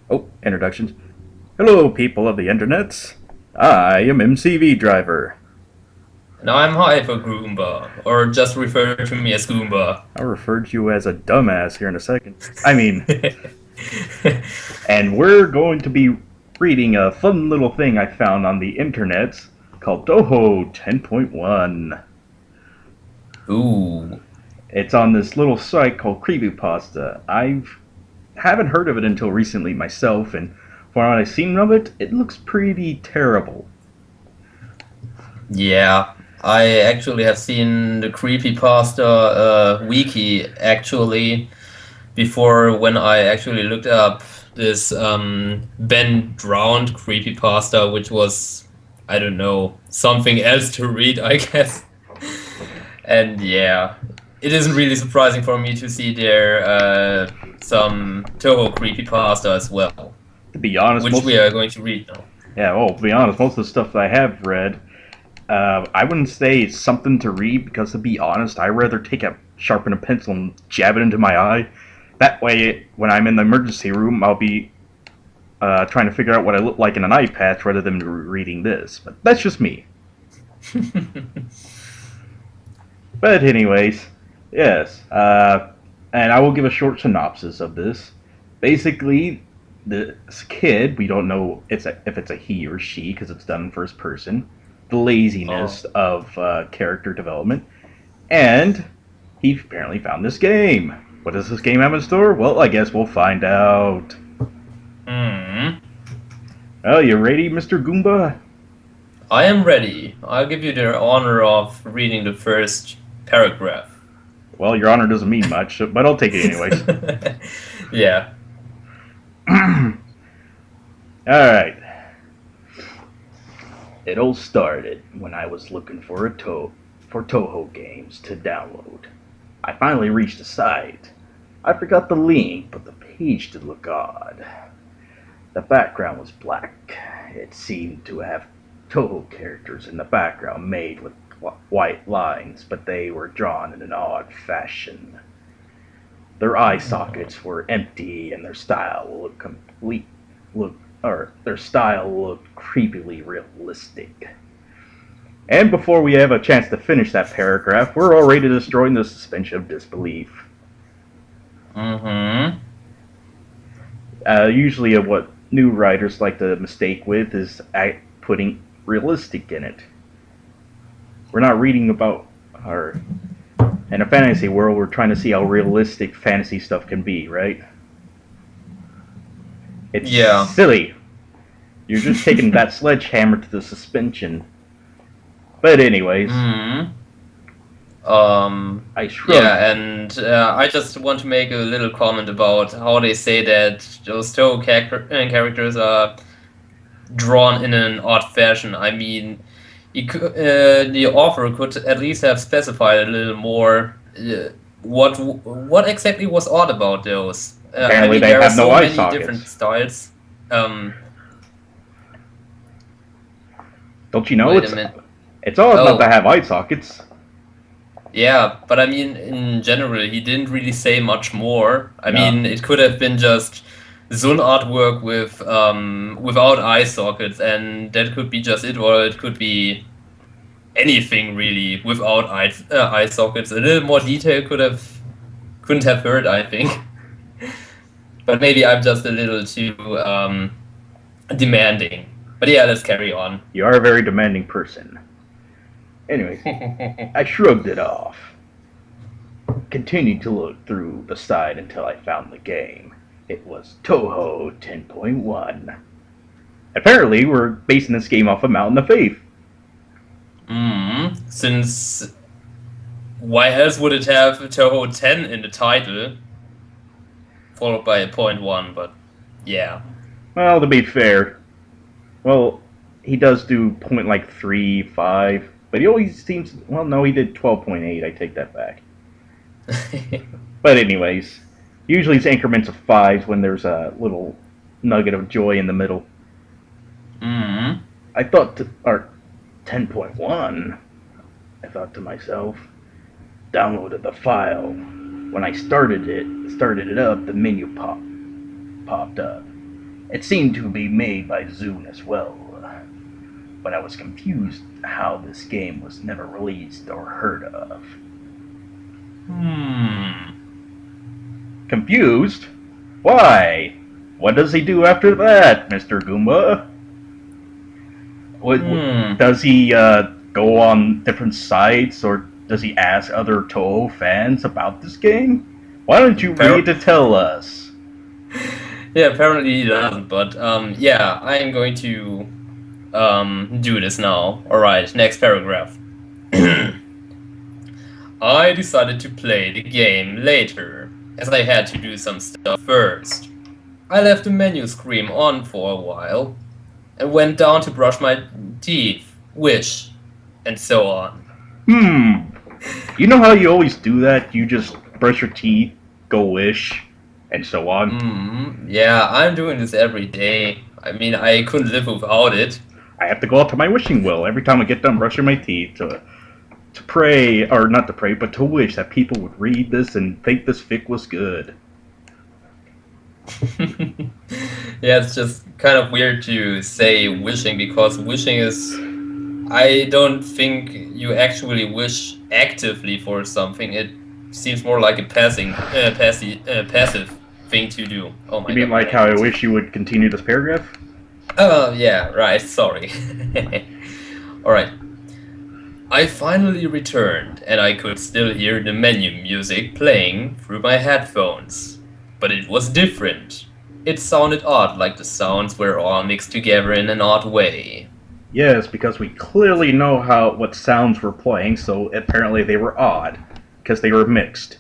Oh, introductions. Hello, people of the internets. I am MCVDriver. And I'm Hypergumba, or just refer to me as Goomba. I'll refer to you as a dumbass here in a second. And we're going to be reading a fun little thing I found on the internet called Touhou 10.1. Ooh, It's on this little site called Creepypasta. I haven't heard of it until recently myself, and from what I've seen of it, it looks pretty terrible. yeah. I actually have seen the creepypasta wiki actually before when I actually looked up this Ben Drowned creepypasta, which was, I don't know, something else to read, I guess. And yeah, it isn't really surprising for me to see there some Toho creepypasta as well, To be honest, which most we are going to read now. Yeah, well, to be honest, most of the stuff I have read, I wouldn't say it's something to read because, to be honest, I'd rather take a sharpen a pencil and jab it into my eye. That way, when I'm in the emergency room, I'll be trying to figure out what I look like in an eye patch rather than reading this. But that's just me. But anyways, yes, and I will give a short synopsis of this. Basically, this kid, we don't know if it's a he or she because it's done in first person, the Oh. laziness of character development, and he apparently found this game. What does this game have in store? Well, I guess we'll find out. Hmm. Oh, you ready, Mr. Goomba? I am ready. I'll give you the honor of reading the first paragraph. Well, your honor doesn't mean much, but I'll take it anyways. Yeah. Alright. It all started when I was looking for Touhou games to download. I finally reached the site. I forgot the link, but the page did look odd. The background was black. It seemed to have Touhou characters in the background made with white lines, but they were drawn in an odd fashion. Their eye sockets were empty, and their style looked creepily realistic. And before we have a chance to finish that paragraph, we're already destroying the suspension of disbelief. Mm-hmm. Usually, what new writers like to mistake with is putting realistic in it. We're not reading about our. In a fantasy world, we're trying to see how realistic fantasy stuff can be, right? It's Yeah. silly. You're just taking that sledgehammer to the suspension. But anyways, Hmm. I shrugged. Yeah, and I just want to make a little comment about how they say that those Toho characters are drawn in an odd fashion. I mean, the author could at least have specified a little more what exactly was odd about those. I Apparently, mean, they there are have no so eye many different sockets. styles. Um, Don't you know Wait a it's minute. it's odd not to Oh, have eye sockets? yeah, but I mean, in general, he didn't really say much more. I No. mean, it could have been just Zun artwork with without eye sockets, and that could be just it, or it could be anything really without eye sockets. A little more detail couldn't have hurt, I think. But maybe I'm just a little too demanding. But yeah, let's carry on. You are a very demanding person. Anyways, I shrugged it off. Continued to look through the site until I found the game. It was Touhou 10.1. Apparently, we're basing this game off of Mountain of Faith. Since why else would it have Touhou 10 in the title, followed by a point one? But yeah. Well, to be fair, well, he does do point like 3, 5, but he always seems. Well, no, he did 12.8. I take that back. But anyways, usually it's increments of fives when there's a little nugget of joy in the middle. mm I thought, or 10.1. I thought to myself, downloaded the file. When I started it up, the menu popped up. It seemed to be made by Zune as well, but I was confused how this game was never released or heard of. Confused? Why? What does he do after that, Mr. Goomba? Does he go on different sites, or does he ask other Touhou fans about this game? Why don't you read to tell us? Yeah, apparently he doesn't, but yeah, I'm going to do this now. Alright, next paragraph. I decided to play the game later, as I had to do some stuff first. I left the menu screen on for a while, and went down to brush my teeth, wish, and so on. You know how you always do that? You just brush your teeth, go wish, and so on? Yeah, I'm doing this every day. I mean, I couldn't live without it. I have to go out to my wishing well every time I get done brushing my teeth to pray, or not to pray, but to wish that people would read this and think this fic was good. Yeah, it's just kind of weird to say wishing, because wishing is... I don't think you actually wish actively for something. It seems more like a passive thing to do. Oh my god. You mean like how I wish you would continue this paragraph? Oh, yeah, right, sorry. Alright. I finally returned, and I could still hear the menu music playing through my headphones. But it was different. It sounded odd, like the sounds were all mixed together in an odd way. Yes, because we clearly know what sounds were playing, so apparently they were odd, because they were mixed.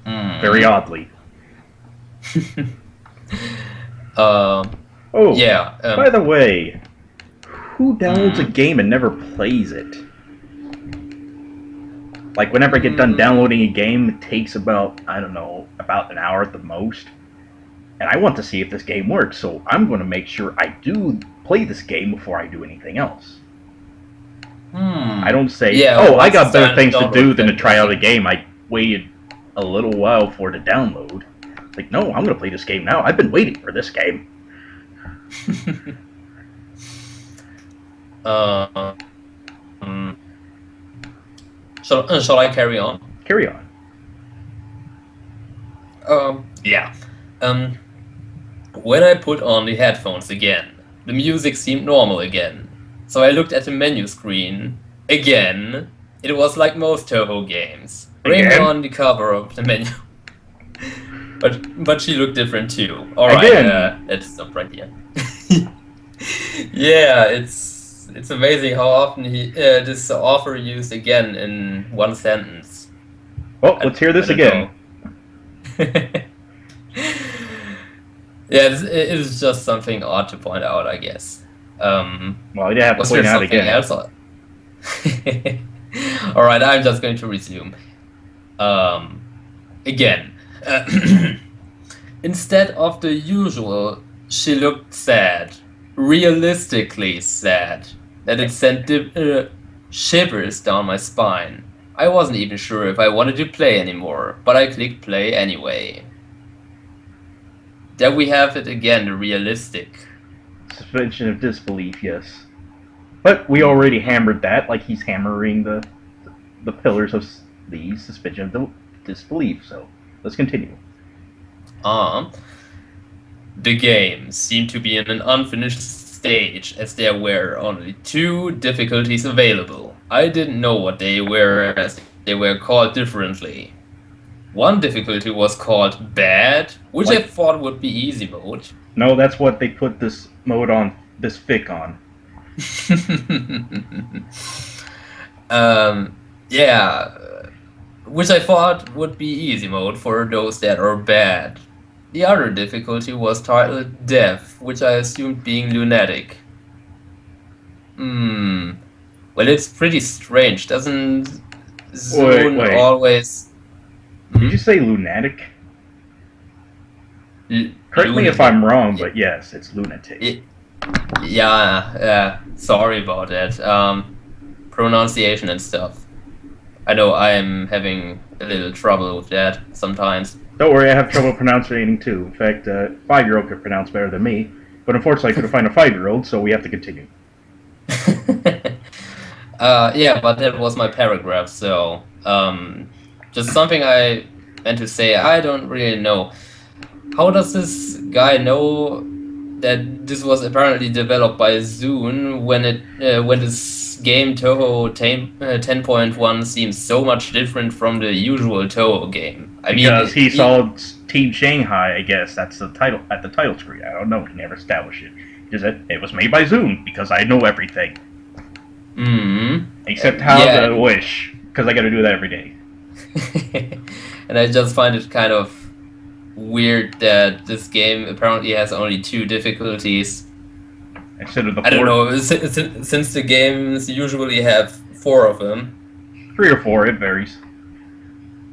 Very oddly. Yeah. By the way, who downloads a game and never plays it? Like, whenever I get done downloading a game, it takes about, I don't know, about an hour at the most. And I want to see if this game works, so I'm going to make sure I do play this game before I do anything else. I don't say, I got better things to do than to try out a game. I waited a little while for it to download. Like, no, I'm going to play this game now. I've been waiting for this game. Shall I carry on? Carry on. Yeah. When I put on the headphones again, the music seemed normal again. So I looked at the menu screen again. It was like most Touhou games. Rainbow on the cover of the menu. But she looked different too. Alright, let's stop right here. Yeah, it's amazing how often this offer used again in one sentence. Well, let's hear this again. Yeah, it is just something odd to point out, I guess. Well, you have to point out again. Alright, I'm just going to resume. Again. Instead of the usual, she looked sad. Realistically sad. That it sent shivers down my spine. I wasn't even sure if I wanted to play anymore, but I clicked play anyway. There we have it again, the realistic. Suspension of disbelief, yes. But we already hammered that, like he's hammering the pillars of the suspension of disbelief, so let's continue. The game seemed to be in an unfinished stage, as there were only 2 difficulties available. I didn't know what they were, as they were called differently. One difficulty was called Bad, which I thought would be easy mode. No, that's what they put this mode on, this fic on. Yeah, which I thought would be easy mode for those that are bad. The other difficulty was titled Deaf, which I assumed being lunatic. Well, it's pretty strange. Doesn't Zune always... Did you say lunatic? Correct me if I'm wrong, but yes, it's lunatic. Yeah, sorry about that. Pronunciation and stuff. I know I'm having a little trouble with that sometimes. Don't worry, I have trouble pronouncing too. In fact, 5-year-old could pronounce better than me, but unfortunately I couldn't find a 5-year-old, so we have to continue. Yeah, but that was my paragraph, so just something I meant to say. I don't really know. How does this guy know that this was apparently developed by Zune when this game Touhou 10.1 seems so much different from the usual Touhou game? I mean, Because he saw Team Shanghai, I guess that's the title at the title screen. I don't know. He never established it. He just said it was made by Zoom because I know everything. Except how to wish, because I got to do that every day. And I just find it kind of weird that this game apparently has only 2 difficulties. Instead of the 4. I don't know, since the games usually have 4 of them. 3 or 4, it varies.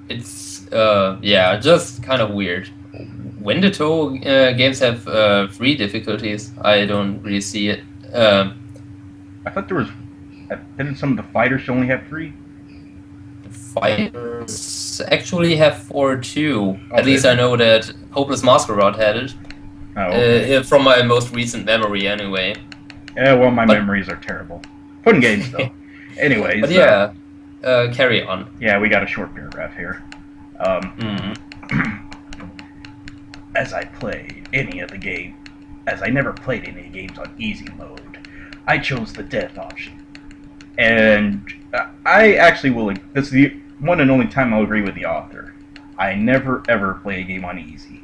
It's, yeah, just kind of weird. When the Touhou games have 3 difficulties, I don't really see it. I thought there was... Didn't some of the fighters only have 3? Fighters actually have 4 too. Oh, At least I know that Hopeless Masquerade had it. Oh, okay. From my most recent memory, anyway. Yeah, well, my memories are terrible. Fun games, though. Anyways. But yeah, carry on. Yeah, we got a short paragraph here. As I played any of the game, as I never played any games on easy mode, I chose the death option. And I actually will. This is the one and only time I'll agree with the author. I never ever play a game on easy.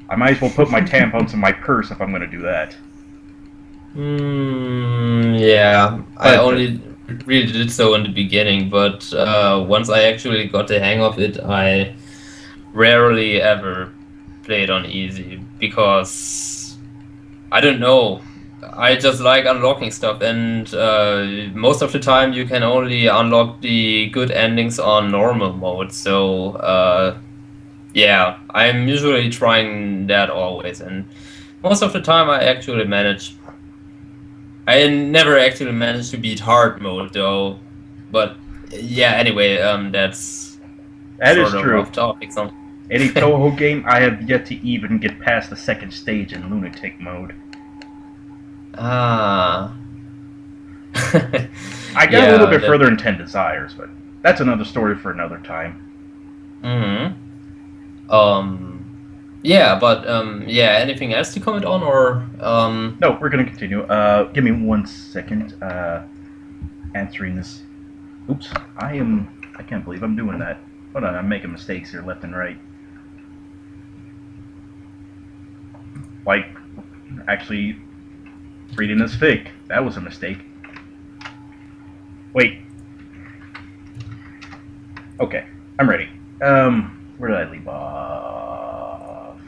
I might as well put my tampons in my purse if I'm going to do that. Yeah, I only really did so in the beginning, but once I actually got the hang of it, I rarely ever played on easy because I don't know. I just like unlocking stuff, and most of the time you can only unlock the good endings on normal mode, so yeah, I'm usually trying that always, and most of the time I actually manage. I never actually managed to beat hard mode though, but yeah, anyway, that is sort true. Of off topic. Any Touhou game, I have yet to even get past the second stage in lunatic mode. Ah. I got a little bit further in 10 Desires, but that's another story for another time. Yeah, but yeah, anything else to comment on, or No, we're gonna continue. Give me 1 second. Answering this. Oops, I can't believe I'm doing that. Hold on, I'm making mistakes here left and right. Like, actually reading this fic. That was a mistake. Wait. Okay, I'm ready. Where did I leave off?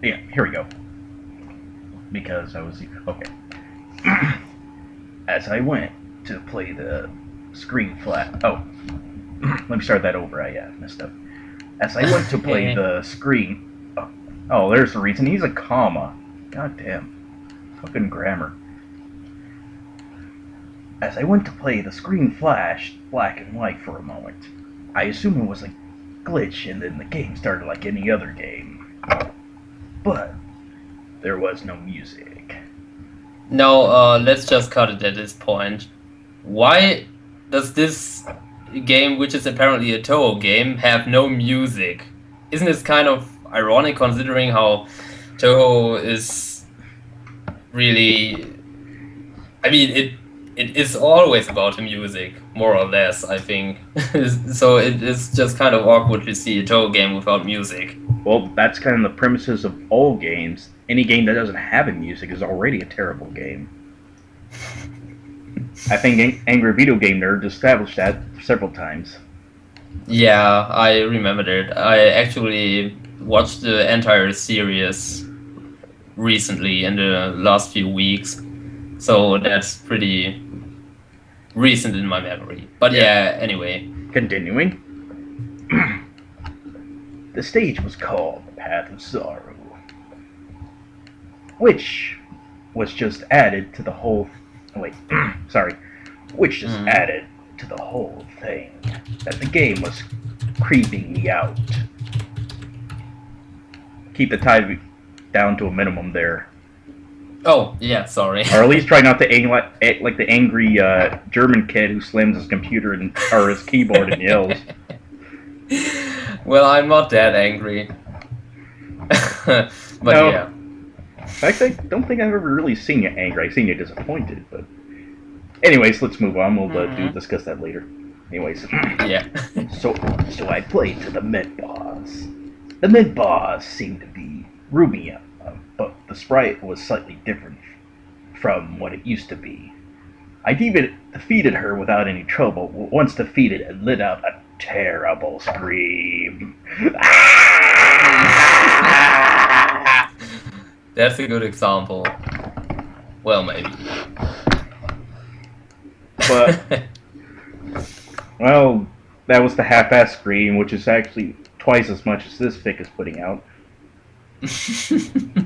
Yeah, here we go. Because I was... Okay. As I went to play the screen flat... Oh. Let me start that over. I messed up. As I went to play the screen... Oh, there's the reason. He's a comma. God damn. Fucking grammar. As I went to play, the screen flashed black and white for a moment. I assumed it was a glitch, and then the game started like any other game. But there was no music. No, let's just cut it at this point. Why does this game, which is apparently a Touhou game, have no music? Isn't this kind of ironic considering how Touhou is really... I mean, it is always about the music, more or less, I think. So it is just kind of awkward to see a Touhou game without music. Well, that's kind of the premises of all games. Any game that doesn't have a music is already a terrible game. I think Angry Video Game Nerd established that several times. Yeah, I remember that. I actually watched the entire series recently in the last few weeks. So that's pretty recent in my memory. But yeah, anyway. Continuing. The stage was called The Path of Sorrow, which was just added to the whole... Wait, sorry. Which just added to the whole thing that the game was creeping me out. Keep the time down to a minimum there. Oh, yeah, sorry. Or at least try not to act like the angry German kid who slams his computer or his keyboard and yells. Well, I'm not that angry. But no. yeah. In fact, I don't think I've ever really seen you angry. I've seen you disappointed, but... Anyways, let's move on. We'll discuss that later. Anyways. Yeah. So I played to the mid-boss. The mid-boss seemed to be Rumia, but the sprite was slightly different from what it used to be. I defeated her without any trouble. Once defeated, it let out a terrible scream. That's a good example. Well, maybe. But, well, that was the half-ass scream, which is actually twice as much as this fic is putting out.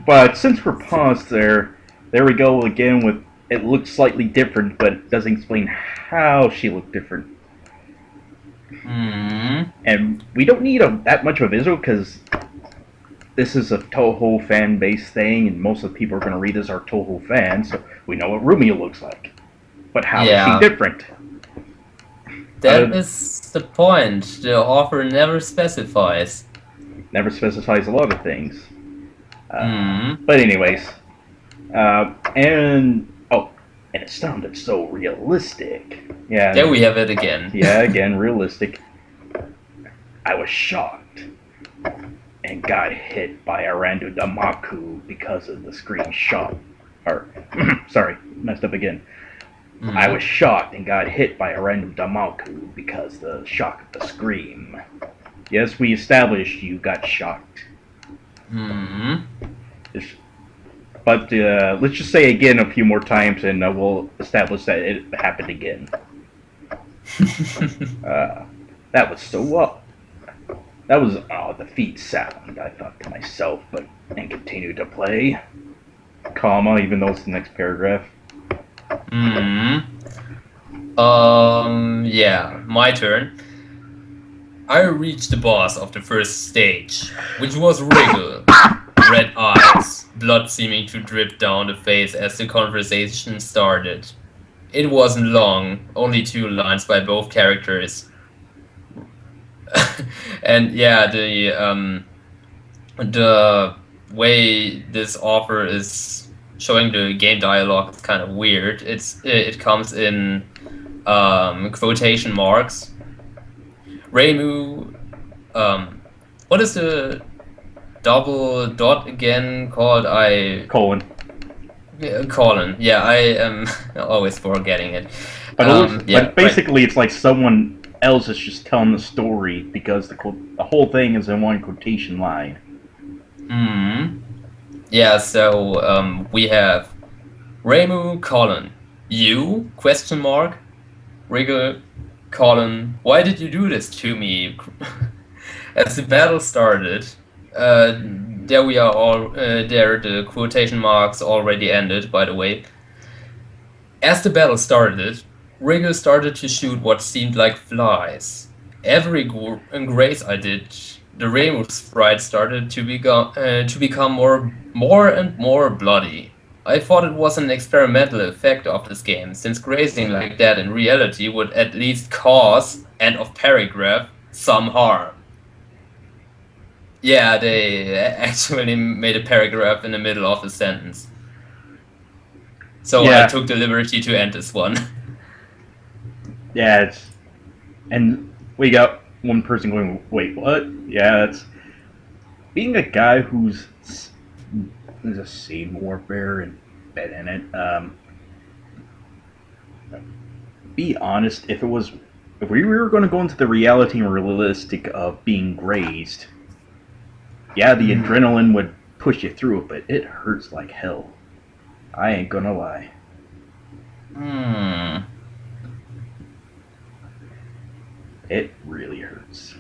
But since we're paused there we go again with it looks slightly different, but it doesn't explain how she looked different. And we don't need that much of a visual because this is a Touhou fan-based thing, and most of the people are going to read this are Touhou fans, so we know what Rumia looks like. But how is she different? That is the point. The author never specifies. Never specifies a lot of things. But anyways, and it sounded so realistic. Yeah. There we have it again. Yeah, again, realistic. I was shocked and got hit by a random Damaku because of the screenshot. Or, sorry, messed up again. I was shocked and got hit by a random Damaku because of the shock of the scream. Yes, we established you got shocked. But let's just say again a few more times, and we'll establish that it happened again. That was so well. That was defeat sound. I thought to myself, and continued to play. Comma, even though it's the next paragraph. Yeah, my turn. I reached the boss of the first stage, which was Wriggle. Red eyes, blood seeming to drip down the face as the conversation started. It wasn't long, only 2 lines by both characters. And yeah, the way this author is showing the game dialogue is kind of weird. It comes in quotation marks. Reimu, what is the double dot again called? Colon. Colon. Yeah, I am always forgetting it. But basically, it's like someone else is just telling the story because the whole thing is in one quotation line. Yeah, so we have Reimu, colon, you, question mark, Wriggle, colon, why did you do this to me? As the battle started, there we are all, there the quotation marks already ended, by the way. As the battle started, Wriggle started to shoot what seemed like flies. Every grace I did, the Reimu sprite started to become more and more bloody. I thought it was an experimental effect of this game, since grazing like that in reality would at least cause, end of paragraph, some harm. Yeah, they actually made a paragraph in the middle of a sentence. So yeah. I took the liberty to end this one. Yeah, and we got one person going, wait, what? Yeah, it's being a guy who's there's a scene warfare and bed in it. Be honest, if we were going to go into the reality and realistic of being grazed, yeah, the adrenaline would push you through it, but it hurts like hell. I ain't gonna lie. It really hurts.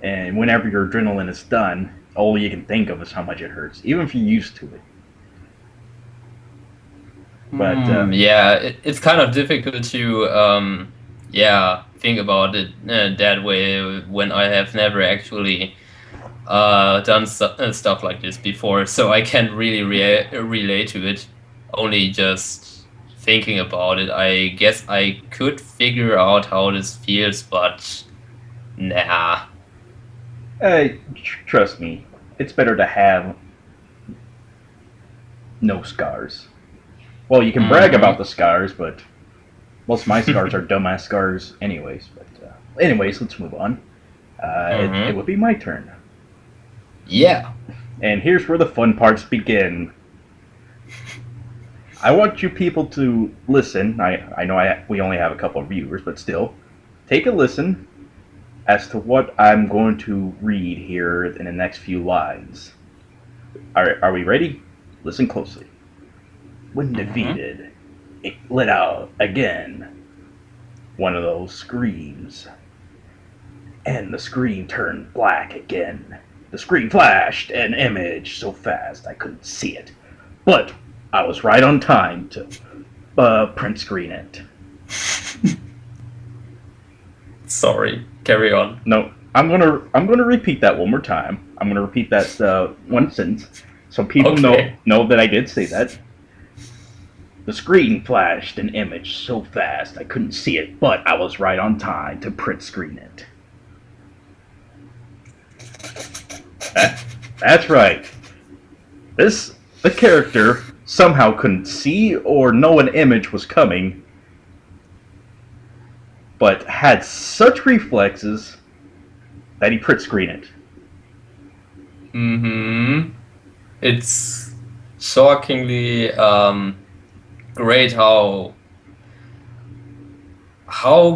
And whenever your adrenaline is done, all you can think of is how much it hurts, even if you're used to it. But yeah, it's kind of difficult to think about it that way when I have never actually done stuff like this before, so I can't really relate to it. Only just thinking about it, I guess I could figure out how this feels, but nah. Trust me, it's better to have no scars. Well, you can brag about the scars, but most of my scars are dumbass scars anyways. But anyways, let's move on. It would be my turn. Yeah. And here's where the fun parts begin. I want you people to listen. I know we only have a couple of viewers, but still, take a listen as to what I'm going to read here in the next few lines. Are we ready? Listen closely. When defeated, it let out again one of those screams. And the screen turned black again. The screen flashed an image so fast I couldn't see it. But I was right on time to print screen it. Sorry, carry on. No, I'm gonna repeat that one more time. I'm gonna repeat that one sentence so people know that I did say that. The screen flashed an image so fast I couldn't see it, but I was right on time to print screen it. That's right. The character somehow couldn't see or know an image was coming, but had such reflexes that he print screen it. It's shockingly great how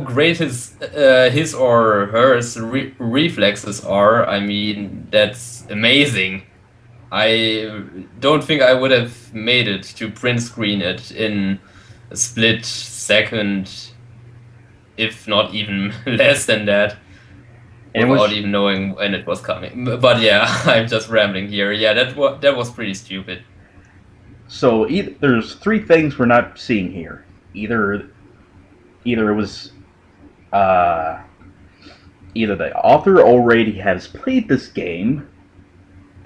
great his or hers reflexes are. I mean, that's amazing. I don't think I would have made it to print screen it in a split second, if not even less than that, without even knowing when it was coming. But yeah, I'm just rambling here. Yeah, that was pretty stupid. So there's three things we're not seeing here. Either it was either the author already has played this game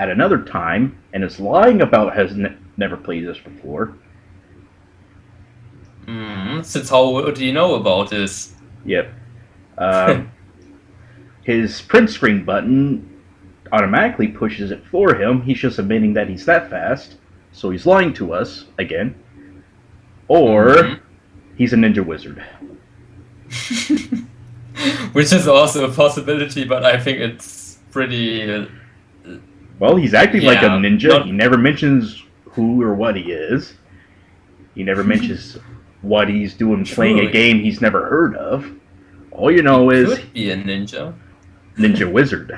at another time and is lying about has never played this before. Since how do you know about this? Yep. His print screen button automatically pushes it for him. He's just admitting that he's that fast, so he's lying to us again. Or he's a ninja wizard. Which is also a possibility, but I think it's pretty... Well, he's acting like a ninja. He never mentions who or what he is. He never mentions what he's doing playing a game he's never heard of. All you know is... Could be a ninja. Ninja wizard.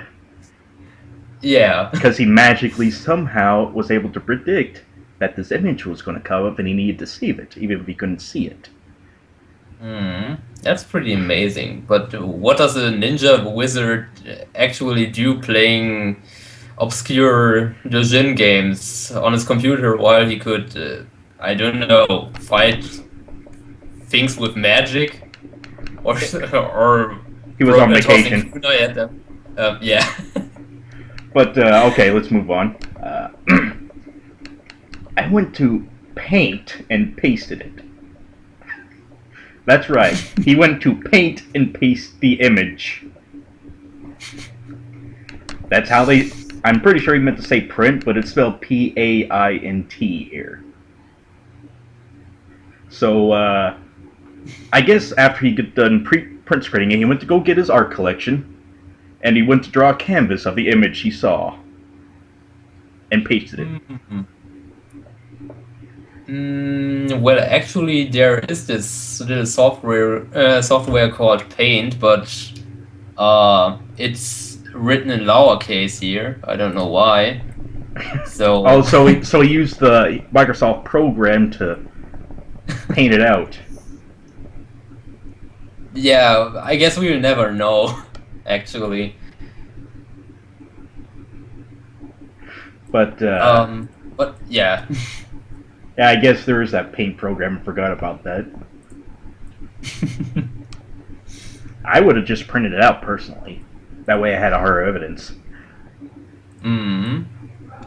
Yeah. Because he magically somehow was able to predict that this image was going to come up and he needed to save it, even if he couldn't see it. That's pretty amazing. But what does a ninja wizard actually do playing obscure Dojin games on his computer while he could, I don't know, fight things with magic? Or he was on vacation. Yeah. But, okay, let's move on. I went to paint and pasted it. That's right. He went to paint and paste the image. That's how they... I'm pretty sure he meant to say print, but it's spelled P-A-I-N-T here. So, I guess after he got done print screening it, he went to go get his art collection, and he went to draw a canvas of the image he saw, and pasted it. Well, actually, there is this little software called Paint, but it's written in lowercase here. I don't know why. So so he used the Microsoft program to paint it out. Yeah, I guess we will never know, actually. But yeah. Yeah, I guess there is that paint program. I forgot about that. I would have just printed it out personally. That way I had hard evidence.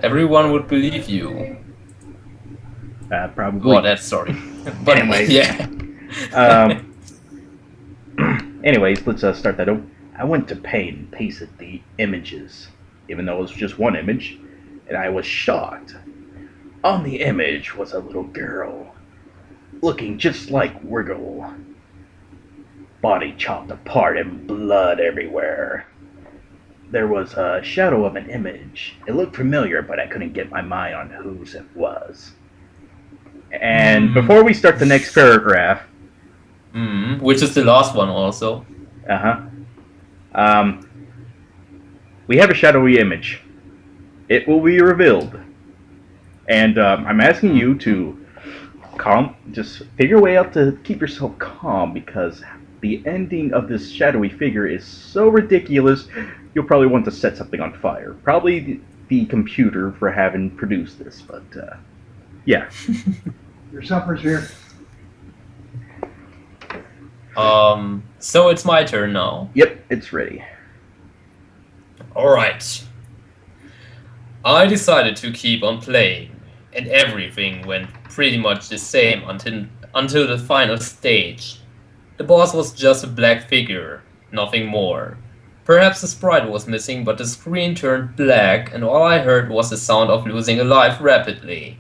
Everyone would believe you. Probably. Oh, that's sorry. But Anyways. yeah. Anyways, let's start that over. I went to paint and pasted the images, even though it was just one image, and I was shocked. On the image was a little girl, looking just like Wiggle. Body chopped apart and blood everywhere. There was a shadow of an image. It looked familiar, but I couldn't get my mind on whose it was. And before we start the next paragraph... Which is the last one also. We have a shadowy image. It will be revealed. And I'm asking you to just figure a way out to keep yourself calm, because the ending of this shadowy figure is so ridiculous, you'll probably want to set something on fire. Probably the computer for having produced this, but yeah. Your supper's here. So it's my turn now. Yep, it's ready. Alright. I decided to keep on playing, and everything went pretty much the same until the final stage. The boss was just a black figure, nothing more. Perhaps the sprite was missing, but the screen turned black, and all I heard was the sound of losing a life rapidly.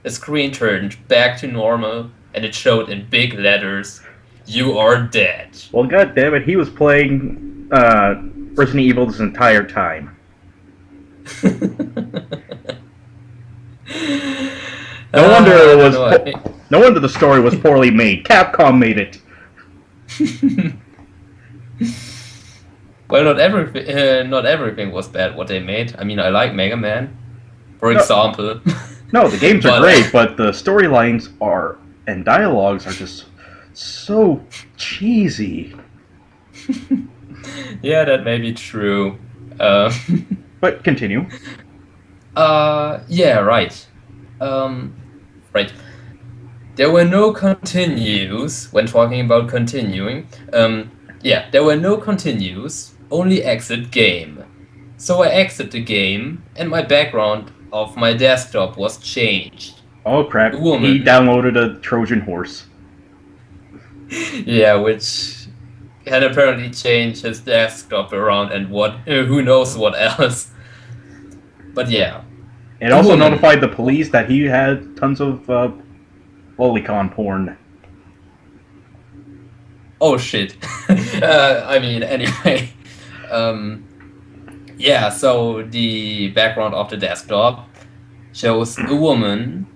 The screen turned back to normal, and it showed in big letters, "You are dead." Well, goddammit, he was playing Resident Evil this entire time. No wonder it was. No wonder the story was poorly made. Capcom made it. Well, not everything was bad what they made. I mean, I like Mega Man, for example. No, the games are great, but the storylines and dialogues are just so cheesy. Yeah, that may be true. But continue. Yeah, right. Right. There were no continues when talking about continuing. Yeah, there were no continues, only exit game. So I exit the game, and my background of my desktop was changed. Oh crap, Woman. he downloaded a Trojan horse. Yeah, which can apparently change his desktop around and who knows what else. But yeah. It also notified the police that he had tons of lolicon porn. Oh shit. I mean, anyway. Yeah, so the background of the desktop shows a woman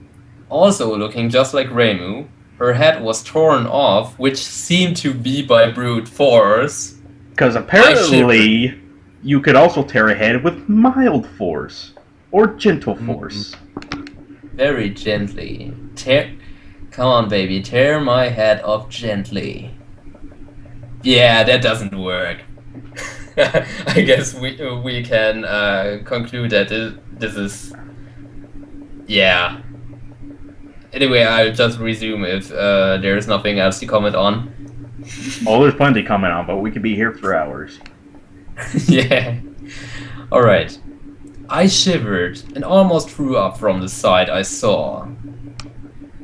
also looking just like Reimu. Her head was torn off, which seemed to be by brute force. Because apparently you could also tear a head with mild force. Or gentle force. Very gently. Come on, baby, tear my head off gently. Yeah, that doesn't work. I guess we can conclude that this is... Yeah. Anyway, I'll just resume if there's nothing else to comment on. Oh, there's plenty to comment on, but we could be here for hours. Yeah. Alright. I shivered and almost threw up from the sight I saw.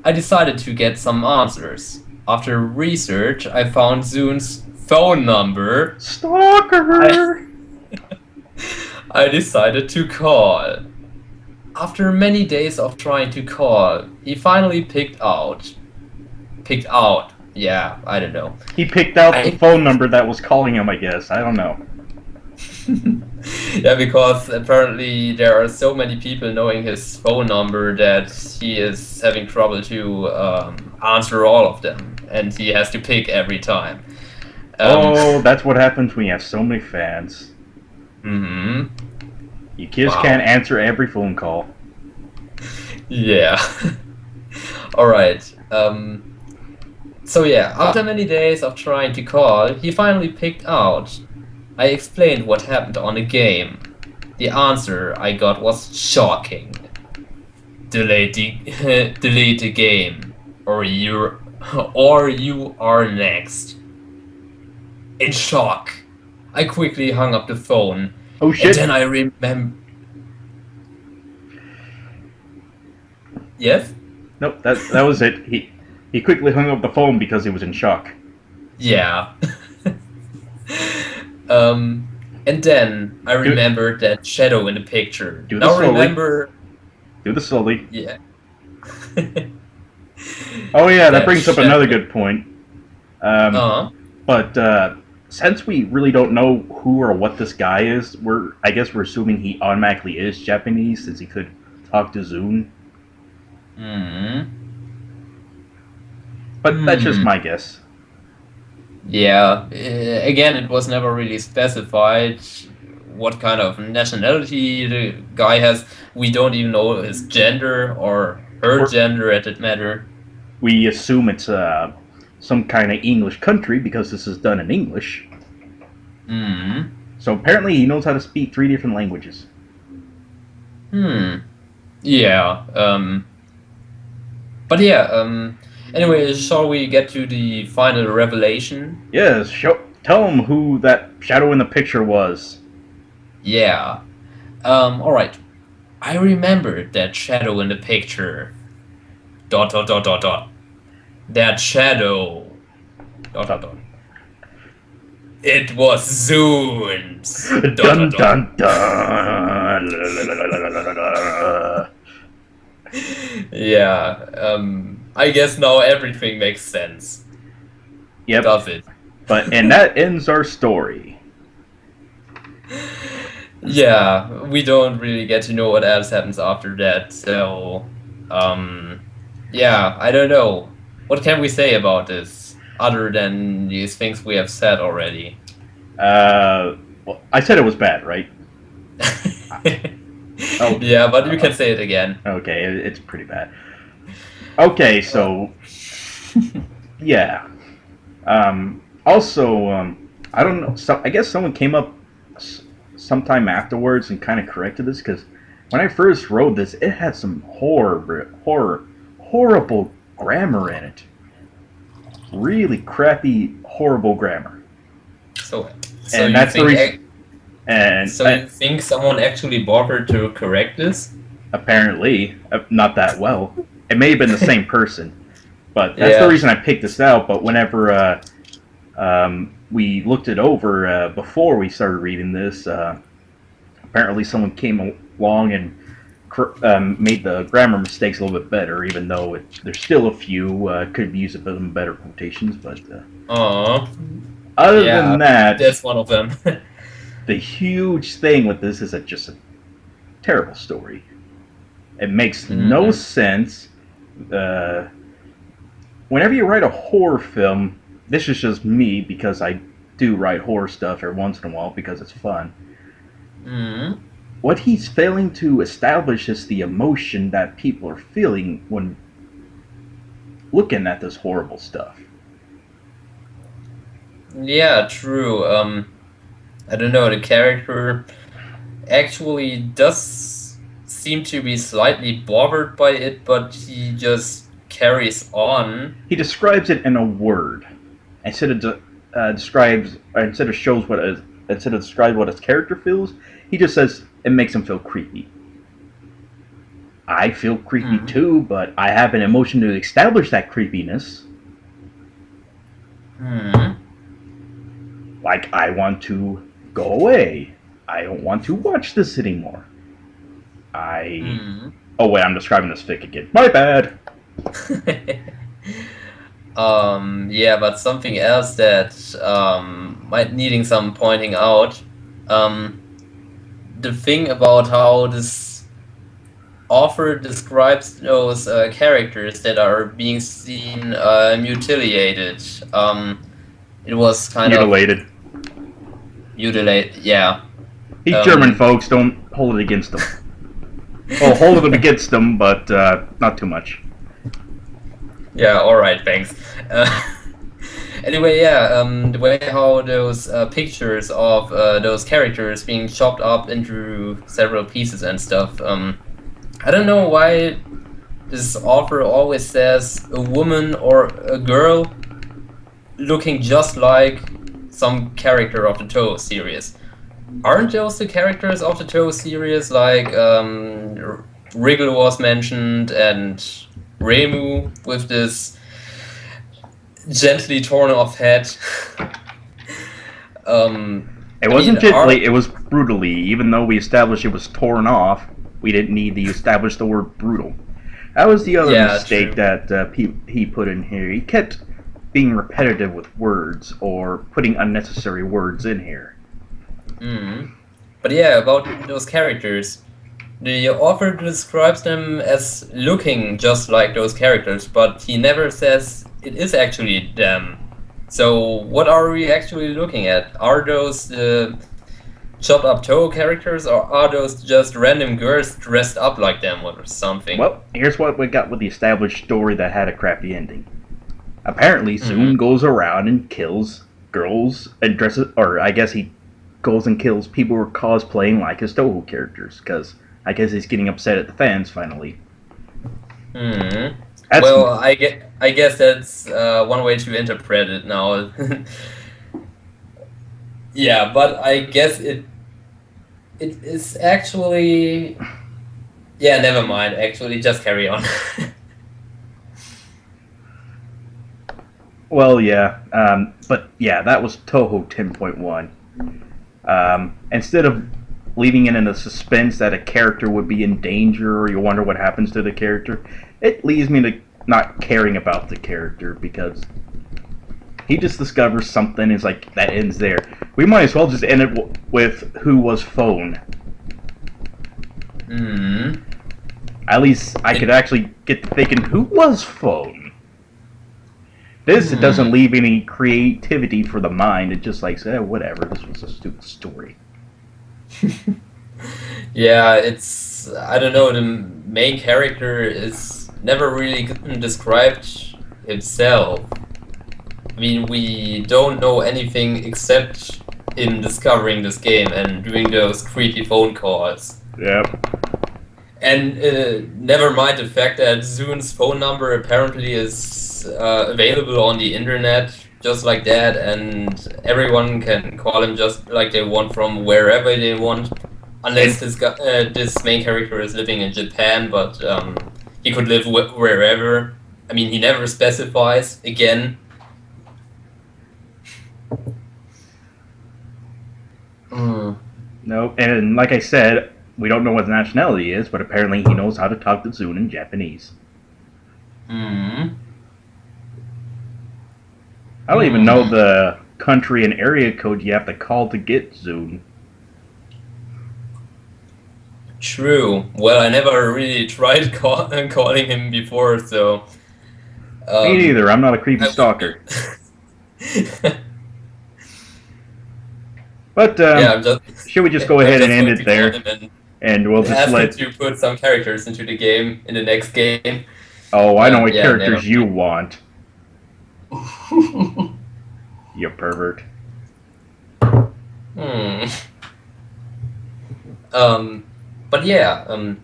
I decided to get some answers. After research, I found Zoon's phone number. Stalker! I decided to call. After many days of trying to call, he finally picked out. Yeah, I don't know. He picked out the phone number that was calling him, I guess. I don't know. Yeah, because apparently there are so many people knowing his phone number that he is having trouble to answer all of them, and he has to pick every time. Oh, that's what happens when you have so many fans. Mm-hmm. You kids can't answer every phone call. Yeah. Alright. So yeah, after many days of trying to call, he finally picked out. I explained what happened on the game. The answer I got was shocking. Delete the game, or you are next. in shock. I quickly hung up the phone. Oh And shit! then I remember. Yes? Nope, that was it. He quickly hung up the phone because he was in shock. Yeah. And then I remembered that shadow in the picture. Do this Now slowly. remember. Do this slowly. Yeah. Oh yeah, that That brings up shadow. another good point. But since we really don't know who or what this guy is, I guess we're assuming he automatically is Japanese since he could talk to Zune. But that's just my guess. Yeah. Again, it was never really specified what kind of nationality the guy has. We don't even know his gender or her gender at that matter. We assume it's some kind of English country because this is done in English. So apparently he knows how to speak 3 different languages. Yeah. But yeah. Anyway, shall we get to the final revelation? Yes, tell him who that shadow in the picture was. Yeah. Alright. I remembered that shadow in the picture. ... That shadow. ... It was Zune's. ... Dun dun dun. Yeah. I guess now everything makes sense. Yep. Does it? And that ends our story. Yeah, we don't really get to know what else happens after that, so yeah, I don't know. What can we say about this other than these things we have said already? Well, I said it was bad, right? Oh. Yeah, but you can say it again. Okay, it's pretty bad. Okay, so yeah. Also, I don't know. I guess someone came up sometime afterwards and kind of corrected this because when I first wrote this, it had some horrible grammar in it. Really crappy, horrible grammar. So And you that's the think reason. And you think someone actually bothered to correct this? apparently, not that well. It may have been the same person, but that's Yeah. the reason I picked this out. But whenever we looked it over before we started reading this, apparently someone came along and made the grammar mistakes a little bit better, even though there's still a few could use a bit of better quotations. But other than that, that's one of them. the huge thing with this is just a terrible story. It makes no sense. Whenever you write a horror film, this is just me because I do write horror stuff every once in a while because it's fun. What he's failing to establish is the emotion that people are feeling when looking at this horrible stuff. Yeah, true. I don't know, the character actually does seem to be slightly bothered by it, but he just carries on. He describes it in a word instead of describes what his character feels. He just says it makes him feel creepy. I feel creepy too, but I have an emotion to establish that creepiness. Like, I want to go away. I don't want to watch this anymore. Oh wait, I'm describing this fic again. My bad. Yeah, but something else that might needing some pointing out. The thing about how this author describes those characters that are being seen mutilated. It was kind Mutilated. Mutilate, yeah. He's German, folks. Don't hold it against him. Well, hold it against him, but not too much. Yeah, alright, thanks. Anyway, yeah, the way how those pictures of those characters being chopped up into several pieces and stuff, I don't know why this author always says a woman or a girl looking just like some character of the Touhou series. Aren't those the characters of the Touhou series, like Wriggle was mentioned, and Reimu with this gently torn off head? It wasn't gently, it was brutally. Even though we established it was torn off, we didn't need to establish the word brutal. That was the other mistake that he put in here. He kept being repetitive with words or putting unnecessary words in here. But yeah, about those characters. The author describes them as looking just like those characters, but he never says it is actually them. So what are we actually looking at? Are those chopped up Touhou characters, or are those just random girls dressed up like them or something? Well, here's what we got with the established story that had a crappy ending. Apparently, Zoon goes around and kills girls and dresses, or I guess he goes and kills people who are cosplaying like his Touhou characters, because I guess he's getting upset at the fans finally. Well, I guess that's one way to interpret it now. Yeah, but I guess it is actually... Yeah, never mind. Actually, just carry on. Well, yeah. But yeah, that was Touhou 10.1. Instead of leaving it in a suspense that a character would be in danger or you wonder what happens to the character, it leaves me to not caring about the character because he just discovers something. It's like, that ends there. We might as well just end it with who was phone. At least I could actually get to thinking, who was phone? This, it doesn't leave any creativity for the mind. It just like, whatever, this was a stupid story. Yeah, it's... I don't know, the main character is never really described himself. I mean, we don't know anything except him discovering this game and doing those creepy phone calls. Yep. And never mind the fact that Zoon's phone number apparently is available on the internet just like that, and everyone can call him just like they want from wherever they want, unless this main character is living in Japan, but he could live wherever. I mean, he never specifies, again. Nope, and like I said, we don't know what the nationality is, but apparently he knows how to talk to Zoon in Japanese. I don't even know the country and area code you have to call to get Zoon. True. Well, I never really tried calling him before, so... Me neither, I'm not a creepy stalker. But, should we just go ahead and end it there? And we'll just let you put some characters into the game in the next game. Oh, I know what characters you want. You pervert. But yeah,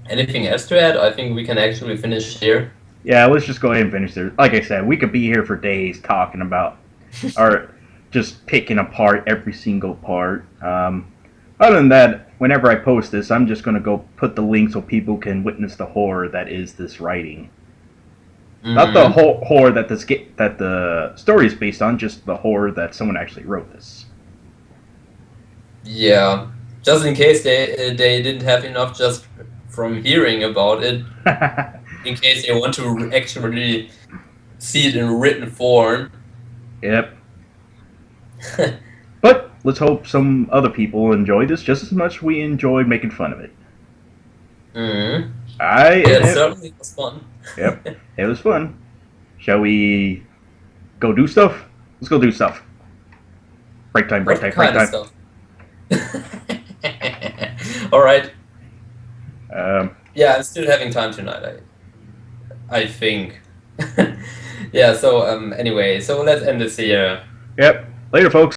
anything else to add? I think we can actually finish here. Yeah, let's just go ahead and finish there. Like I said, we could be here for days talking about, or just picking apart every single part. Other than that, whenever I post this, I'm just going to go put the link so people can witness the horror that is this writing. Not the horror that that the story is based on, just the horror that someone actually wrote this. Yeah, just in case they didn't have enough just from hearing about it. In case they want to actually see it in written form. Yep. But let's hope some other people enjoy this just as much as we enjoyed making fun of it. It certainly was fun. Yep, it was fun. Shall we go do stuff? Let's go do stuff. Break time, break time, break time. Stuff? Alright. Yeah, I'm still having time tonight, I think. Yeah, so anyway, so let's end this here. Yep. Later, folks.